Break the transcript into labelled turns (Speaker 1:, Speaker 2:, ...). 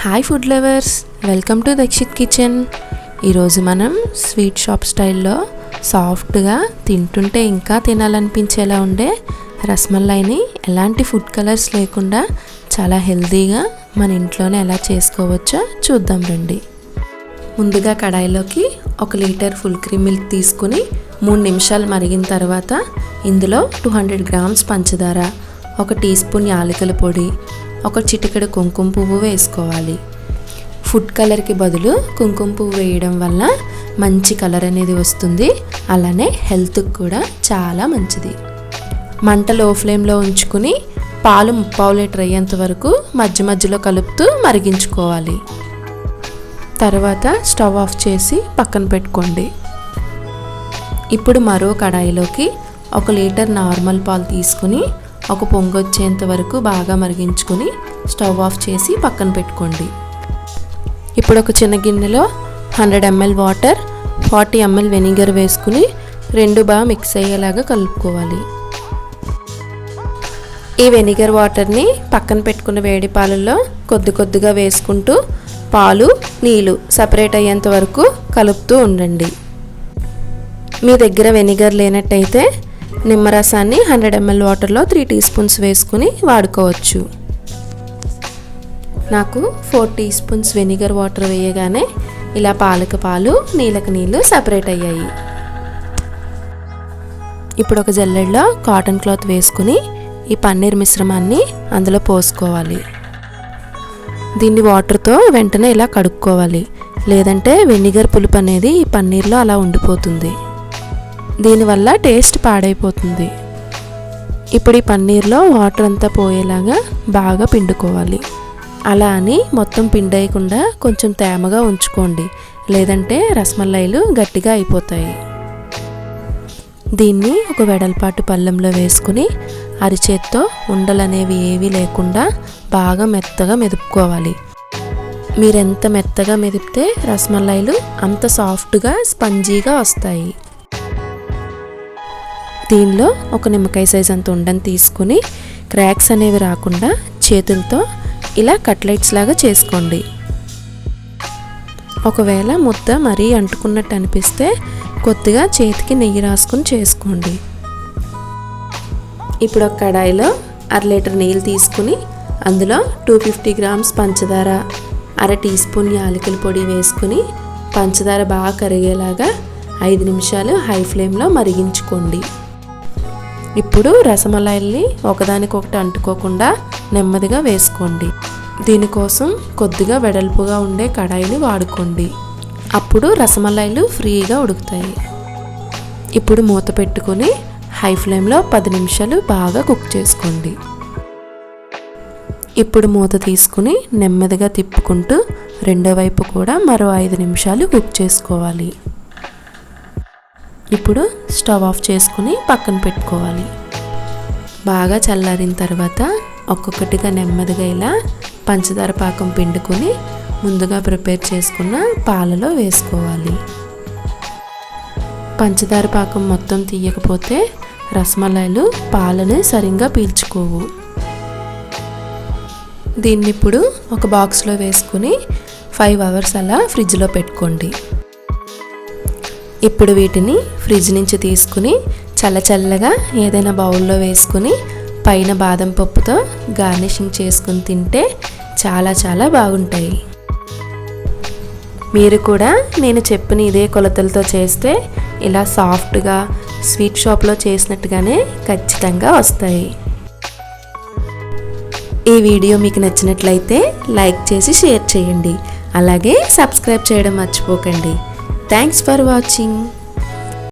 Speaker 1: Hi food lovers, welcome to Dakshit kitchen. ఈరోజు మనం sweet shop స్టైల్లో సాఫ్ట్గా తింటుంటే ఇంకా తినాలనిపించేలా ఉండే రసమలైని ఎలాంటి ఫుడ్ కలర్స్ లేకుండా చాలా హెల్తీగా మన ఇంట్లోనే ఎలా చేసుకోవచ్చో చూద్దాం రండి. ముందుగా కడాయిలోకి 1 లీటర్ ఫుల్ క్రీమ్ మిల్క్ తీసుకుని 3 నిమిషాలు మరిగిన తర్వాత ఇందులో 200 గ్రామ్స్ పంచదార, 1 టీ స్పూన్ యాలకుల పొడి, 1 చిటికెడు కుంకుమ పువ్వు వేసుకోవాలి. ఫుడ్ కలర్కి బదులు కుంకుమ పువ్వు వేయడం వల్ల మంచి కలర్ అనేది వస్తుంది, అలానే హెల్త్కి కూడా చాలా మంచిది. మంట లో ఫ్లేమ్లో ఉంచుకుని పాలు 3/4 లీటర్ అయ్యేంత వరకు మధ్య మధ్యలో కలుపుతూ మరిగించుకోవాలి. తర్వాత స్టవ్ ఆఫ్ చేసి పక్కన పెట్టుకోండి. ఇప్పుడు మరో కడాయిలోకి 1 లీటర్ నార్మల్ పాలు తీసుకుని ఒక పొంగు వచ్చేంత వరకు బాగా మరిగించుకొని స్టవ్ ఆఫ్ చేసి పక్కన పెట్టుకోండి. ఇప్పుడు ఒక చిన్న గిన్నెలో 100 ml వాటర్, 40 ml వెనిగర్ వేసుకుని రెండు బాగా మిక్స్ అయ్యేలాగా కలుపుకోవాలి. ఈ వెనిగర్ వాటర్ని పక్కన పెట్టుకున్న వేడి పాలల్లో కొద్ది కొద్దిగా వేసుకుంటూ పాలు నీళ్ళు సపరేట్ అయ్యేంత వరకు కలుపుతూ ఉండండి. మీ దగ్గర వెనిగర్ లేనట్టయితే నిమ్మరసాన్ని 100 ml వాటర్లో 3 టీ స్పూన్స్ వేసుకుని వాడుకోవచ్చు. నాకు 4 టీ స్పూన్స్ వెనిగర్ వాటర్ వేయగానే ఇలా పాలకు పాలు నీళ్ళకి నీళ్ళు సపరేట్ అయ్యాయి. ఇప్పుడు ఒక జల్లెడలో కాటన్ క్లాత్ వేసుకుని ఈ పన్నీర్ మిశ్రమాన్ని అందులో పోసుకోవాలి. దీన్ని వాటర్తో వెంటనే ఇలా కడుక్కోవాలి, లేదంటే వెనిగర్ పులుపు అనేది ఈ పన్నీర్లో అలా ఉండిపోతుంది. దీనివల్ల టేస్ట్ పాడైపోతుంది. ఇప్పుడు ఈ పన్నీర్లో వాటర్ అంతా పోయేలాగా బాగా పిండుకోవాలి. అలా అని మొత్తం పిండేయకుండా కొంచెం తేమగా ఉంచుకోండి, లేదంటే రసమలైలు గట్టిగా అయిపోతాయి. దీన్ని ఒక వెడల్పాటు పళ్ళెంలో వేసుకుని అరిచేత్తో ఉండలనేవి ఏవీ లేకుండా బాగా మెత్తగా మెదుపుకోవాలి. మీరెంత మెత్తగా మెదిపితే రసమలైలు అంత సాఫ్ట్గా స్పంజీగా వస్తాయి. దీనిలో ఒక నిమ్మకాయ సైజ్ అంత ఉండని తీసుకుని క్రాక్స్ అనేవి రాకుండా చేతులతో ఇలా కట్లెట్స్ లాగా చేసుకోండి. ఒకవేళ ముద్ద మరీ అంటుకున్నట్టు అనిపిస్తే కొద్దిగా చేతికి నెయ్యి రాసుకుని చేసుకోండి. ఇప్పుడు ఒక కడాయిలో 1/2 లీటర్ నీళ్ళు తీసుకుని అందులో 250 గ్రామ్స్ పంచదార, 1/2 టీ స్పూన్ యాలకుల పొడి వేసుకుని పంచదార బాగా కరిగేలాగా 5 నిమిషాలు హై ఫ్లేమ్లో మరిగించుకోండి. ఇప్పుడు రసమలైల్ని ఒకదానికొకటి అంటుకోకుండా నెమ్మదిగా వేసుకోండి. దీనికోసం కొద్దిగా వెడల్పుగా ఉండే కడాయిని వాడుకోండి, అప్పుడు రసమలైలు ఫ్రీగా ఉడుకుతాయి. ఇప్పుడు మూత పెట్టుకొని హై ఫ్లేమ్లో 10 నిమిషాలు బాగా కుక్ చేసుకోండి. ఇప్పుడు మూత తీసుకుని నెమ్మదిగా తిప్పుకుంటూ రెండో వైపు కూడా మరో 5 నిమిషాలు కుక్ చేసుకోవాలి. ఇప్పుడు స్టవ్ ఆఫ్ చేసుకుని పక్కన పెట్టుకోవాలి. బాగా చల్లారిన తర్వాత ఒక్కొక్కటిగా నెమ్మదిగా ఇలా పంచదార పాకం పిండుకొని ముందుగా ప్రిపేర్ చేసుకున్న పాలలో వేసుకోవాలి. పంచదార పాకం మొత్తం తీయకపోతే రసమలైలు పాలను సరిగ్గా పీల్చుకోవు. దీన్ని ఇప్పుడు ఒక బాక్స్లో వేసుకుని 5 అవర్స్ అలా ఫ్రిడ్జ్లో పెట్టుకోండి. ఇప్పుడు వీటిని ఫ్రిడ్జ్ నుంచి తీసుకుని చల్లచల్లగా ఏదైనా బౌల్లో వేసుకుని పైన బాదం పప్పుతో గార్నిషింగ్ చేసుకుని తింటే చాలా చాలా బాగుంటాయి. మీరు కూడా నేను చెప్పిన ఇదే కొలతలతో చేస్తే ఇలా సాఫ్ట్గా స్వీట్ షాప్లో చేసినట్టుగానే ఖచ్చితంగా వస్తాయి. ఈ వీడియో మీకు నచ్చినట్లయితే లైక్ చేసి షేర్ చేయండి, అలాగే సబ్స్క్రైబ్ చేయడం మర్చిపోకండి. Thanks for watching.